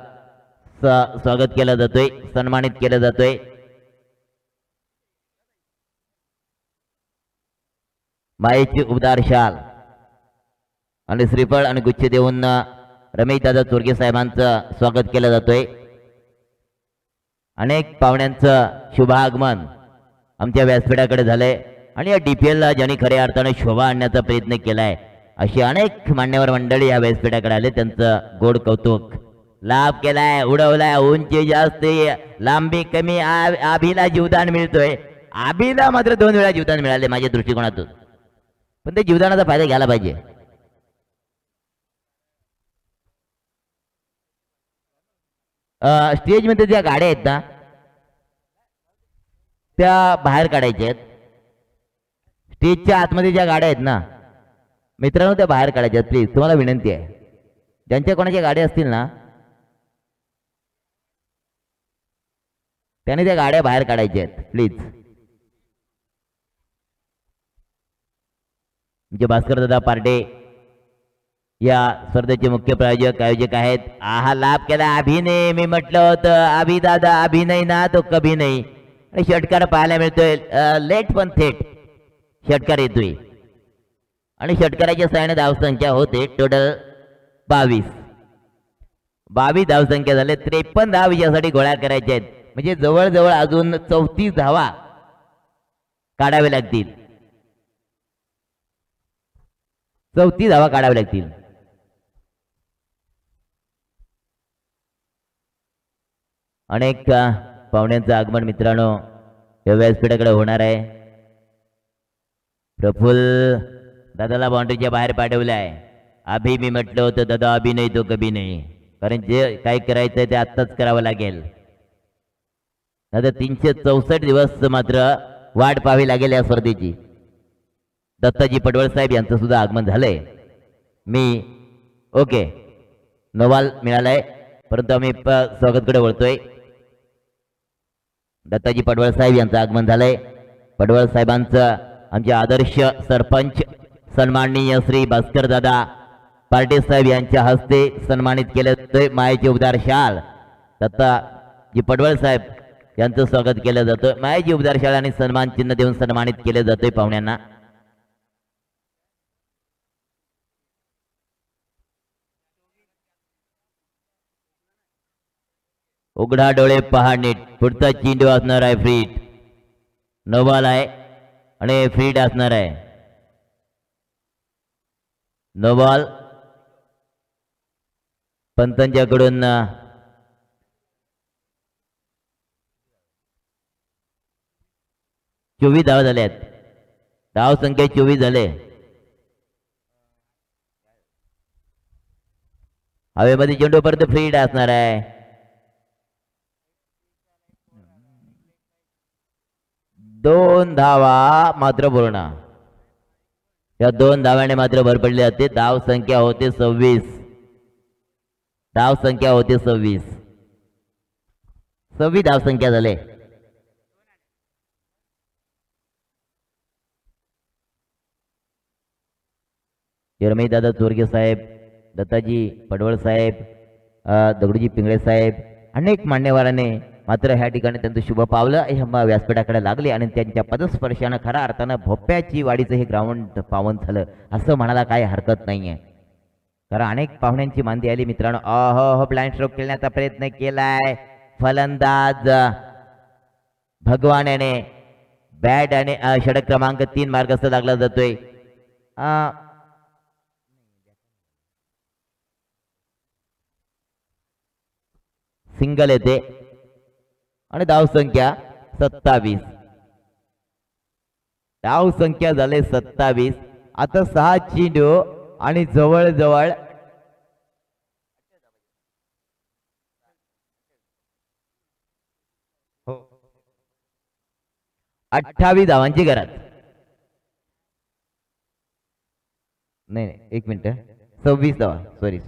स्वागत केलं जातोय, सन्मानित केलं जातोय। मायेची उबदार शाल आणि श्रीफळ आणि गुच्छ देऊन रमेश दादा चोरगे साहेबांचं स्वागत केलं जातोय। अनेक पाहुण्यांचं शुभ आगमन आमच्या व्यासपीठाकडे झालंय, आणि या डीपीएल ला ज्यांनी खऱ्या अर्थाने शोभा आणण्याचा प्रयत्न केलाय अशी अनेक मान्यवर मंडळी या व्यासपीठाकडे आले, त्यांचं गोड कौतुक। लाभ केलाय, उडवलाय, उंची जास्त, लांबी कमी, आभीला जीवदान मिळतोय। आभीला मात्र 2 वेळा जीवदान मिळाले माझ्या दृष्टिकोनातून, पण ते जीवदानाचा फायदा घ्यायला पाहिजे। स्टेज मध्ये ज्या गाड्या आहेत ना त्या बाहेर काढायच्या आहेत। स्टेजच्या आतमध्ये ज्या गाड्या आहेत ना मित्रांनो त्या बाहेर काढायच्या आहेत, प्लीज तुम्हाला विनंती आहे। ज्यांच्या कोणाच्या गाड्या असतील ना त्याने त्या गाड्या बाहेर काढायच्या आहेत प्लीज। म्हणजे भास्कर दादा पार्टे या स्पर्धेचे मुख्य आयोजक आहेत। आहा लाभ केला अभिनय, मी म्हटलं होतं अभि दादा अभिनय ना तो कभी नाही। आणि षटकार पाहायला मिळतोय, लेट पण थेट षटकार येतोय। आणि षटकाराच्या सहाय्याने धावसंख्या होते टोटल 22. 22 धावसंख्या झाले. 53 धाव विजयासाठी गोळा करायचे आहेत. म्हणजे जवळजवळ अजून 34 धावा काढावे लागतील. 34 धावा काढावे लागतील. अनेक पाहुण्यांचं आगमन मित्रांनो या व्यासपीठाकडे होणार आहे. प्रफुल्ल दादाला बाउंड्रीच्या बाहेर पाठवलं आहे. अभि मी म्हटलं होतं दादा अभि नाही तो कभी नाही, कारण जे काय करायचंय ते आत्ताच करावं लागेल. दादा 364 दिवस मात्र वाट पाहावी लागेल या स्पर्धेची. दत्ताजी पडवळ साहेब यांचं सुद्धा आगमन झालंय. मी ओके नोवाल मिळालाय, परंतु आम्ही स्वागतकडे वळतोय. दत्ताजी पडवळ साहेब यांचं आगमन झालंय. पडवळ साहेबांचं आमचे आदर्श सरपंच सन्माननीय श्री भास्कर दादा पार्टे साहेब यांच्या हस्ते सन्मानित केले जाते. मायेचे उबदार शाल दत्ताजी पडवळ साहेब यांचं स्वागत केलं जातं. मायेची उबदार शाल आणि सन्मान चिन्ह देऊन सन्मानित केले जाते पाहुण्यांना. उघडा डोळे पहा नीट. पुढचा चेंडू असणार आहे फ्रीट. नो बॉल आहे आणि फ्रीट असणार आहे. No ball पंतांच्याकडून. 24 धावा झाल्यात. धाव संख्या 24 झाले. हवेमध्ये चेंडू परत फ्रीट असणार आहे. 2 धावा मात्र पूर्ण. या 2 धाव्याने मात्र भर पडली जाते. धाव संख्या होते 26. धाव संख्या होते 26. 26 धाव संख्या झाले. रमेश दादा चोरगे साहेब, दत्ताजी पडवळ साहेब, दगडूजी पिंगळे साहेब, अनेक मान्यवरांनी मात्र ह्या ठिकाणी त्यांचं शुभ पावलं हे व्यासपीठाकडे लागले आणि त्यांच्या पदस्पर्शानं खऱ्या अर्थानं भोप्याची वाडीचं हे ग्राउंड पावन झालं असं म्हणायला काही हरकत नाहीये. कारण अनेक पाहुण्यांची मांदी आली मित्रांनो. हो ब्लाइंड स्ट्रोक खेळण्याचा प्रयत्न केलाय फलंदाज भगवान याने बॅट आणि षटक क्रमांक 3 मार्गस्थ लागला जातोय. सिंगल येते आणि धाव संख्या 27. धाव संख्या झाले 27. आता 6 चेंडू आणि जवळजवळ 28 धावांची गरज. नाही 1 मिनिट. 26 धावा. सॉरी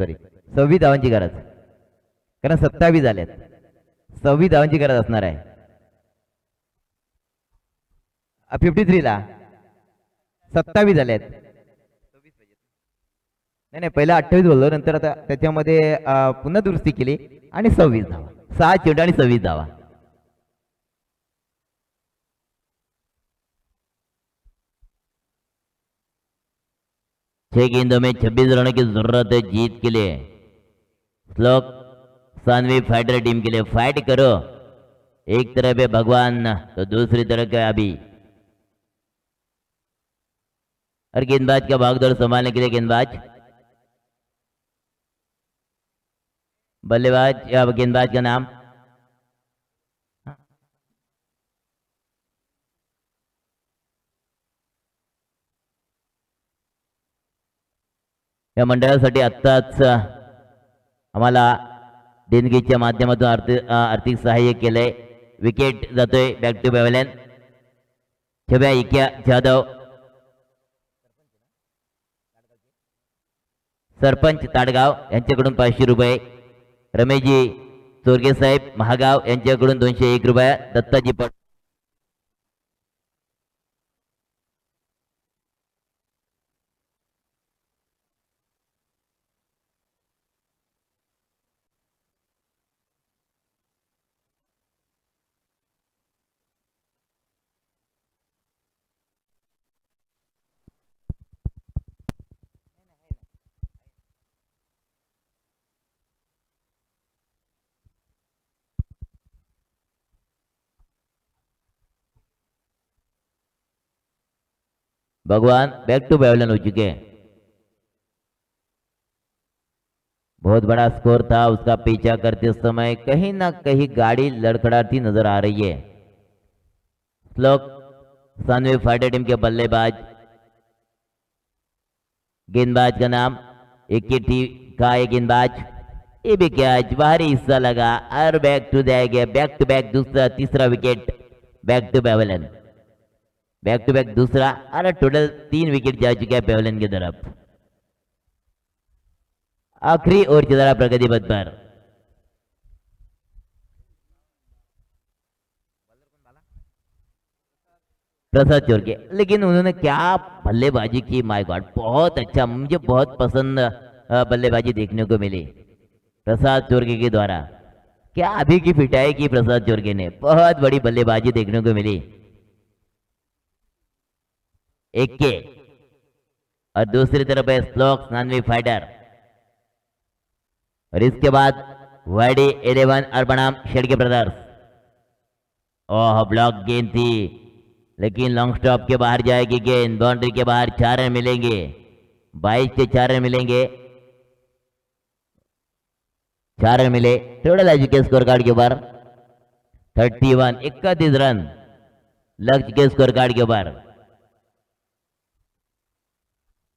26 धावांची गरज, कारण 27 झाल्यात. 26 धावांची गरज असणार आहे. 53 ला 27 झाल्यात. नाही पहिला 28 बोललो, नंतर आता त्याच्यामध्ये पुन्हा दुरुस्ती केली आणि 26 धावा. 6 चेंडू आणि 26 धावा. छह गेंदों में 26 रनों की जरूरत है जीत के लिए. श्लोक सानवी फाइटर टीम के लिए फाइट करो. एक तरफ है भगवान तो दूसरी तरफ है अभी. और गेंदबाज का भागदौड़ संभालने के लिए गेंदबाज, बल्लेबाज या गेंदबाज का नाम या मंडळासाठी आत्ताच आम्हाला देणगीच्या माध्यमातून आर्थिक सहाय्य केलंय. विकेट जातोय back to pavilion. Chhabya इक्या Jadhav, sarpanch Tadgaon यांच्याकडून 500 रुपये. रमेशजी चोरगे साहेब महागाव यांच्याकडून 201 रुपये. दत्ताजी पट भगवान बैक टू पैवेलियन हो चुके हैं। बहुत बड़ा स्कोर था, उसका पीछा करते समय कहीं ना कहीं गाड़ी लड़खड़ाती नजर आ रही है। श्लोक सानवी फाइटर टीम के बल्लेबाज, गेंदबाज का नाम एक ही टीम का एक गेंदबाज, ये भी कैच बाहरी हिस्सा लगा और बैक टू गया, बैक टू बैक दूसरा तीसरा विकेट, back to pavilion, back to back दूसरा और टोटल 3 विकेट जा चुका है पैवेलियन की तरफ। आखिरी ओवर चल रहा प्रगति पथ पर। प्रसाद चोरके, लेकिन उन्होंने क्या बल्लेबाजी की, माय गॉड बहुत अच्छा, मुझे बहुत पसंद बल्लेबाजी देखने को मिली प्रसाद चोरके के द्वारा। क्या अभी की पिटाई की प्रसाद चोरके ने, बहुत बड़ी बल्लेबाजी देखने को मिली। एक के और दूसरी तरफ है श्लोक सानवी फाइटर, और इसके बाद वाईडी 11 और बनाम शेडके ब्रदर्स। ओह ब्लॉक गेंद थी, लेकिन लॉन्ग स्टॉप के बाहर जाएगी गेंद, बाउंड्री के बाहर 4 रन मिलेंगे, 22 से 4 रन मिलेंगे, 4 रन मिले टोटल एजुके स्कोर कार्ड के ऊपर 31 रन लक्ष्य के स्कोर कार्ड के ऊपर।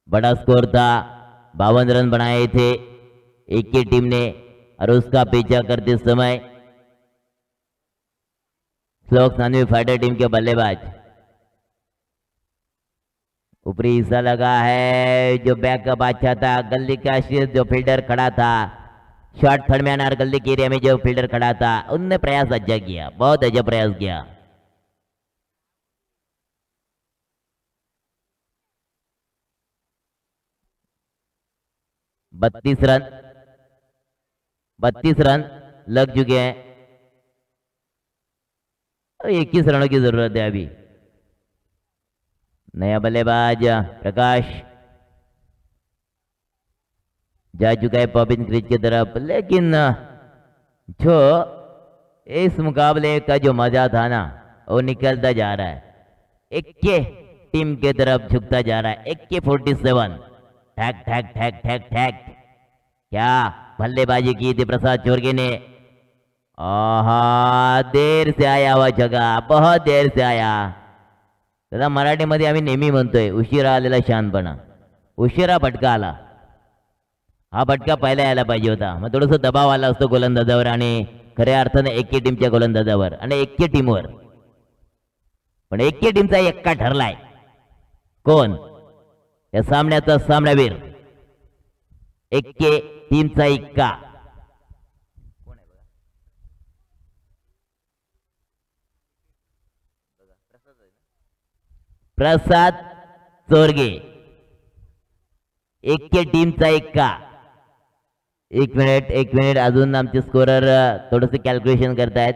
बड़ा स्कोर था, 52 रन बनाए थे एक की टीम ने, और उसका पीछा करते समय श्लोक सानवी फाइटर टीम के बल्लेबाज, ऊपरी हिस्सा लगा है, जो बैकअप अच्छा था, गली का शीर्ष जो फील्डर खड़ा था, शॉर्ट थर्ड में आना, गली के एरिया में जो फील्डर खड़ा था, उनने प्रयास अच्छा किया, बहुत अच्छा प्रयास किया। बत्तीस रन लग चुके हैं, 21 रनों की जरूरत है अभी। नया बल्लेबाज प्रकाश जा चुका है पॉपिन क्रीज की तरफ, लेकिन जो इस मुकाबले का जो मजा था ना, वो निकलता जा रहा है, एक के टीम के तरफ झुकता जा रहा है। 47 ठैक ठैक ठैक ठैक ठैक, क्या बल्लेबाजी की थी प्रसाद चोरके ने। देर से आया हुआ जगह, बहुत देर से आया। दादा मराठीमध्ये आम्ही नेहमी म्हणतोय उशिरा आलेला शहाणपणा, उशिरा फटका आला, हा फटका पहिला यायला पाहिजे होता, मग थोडंसं दबाव आला असतो गोलंदाजावर आणि खऱ्या अर्थाने एके टीमच्या गोलंदाजावर आणि एके टीमवर, पण एके टीमचा एक्का ठरलाय, कोण या सामन्याचा सामनावीर, एके टीमचा एक्का प्रसाद चोरगे, एके टीमचा एक्का। एक मिनिट अजून आमचे स्कोरर थोडंसं कॅल्क्युलेशन करतायत।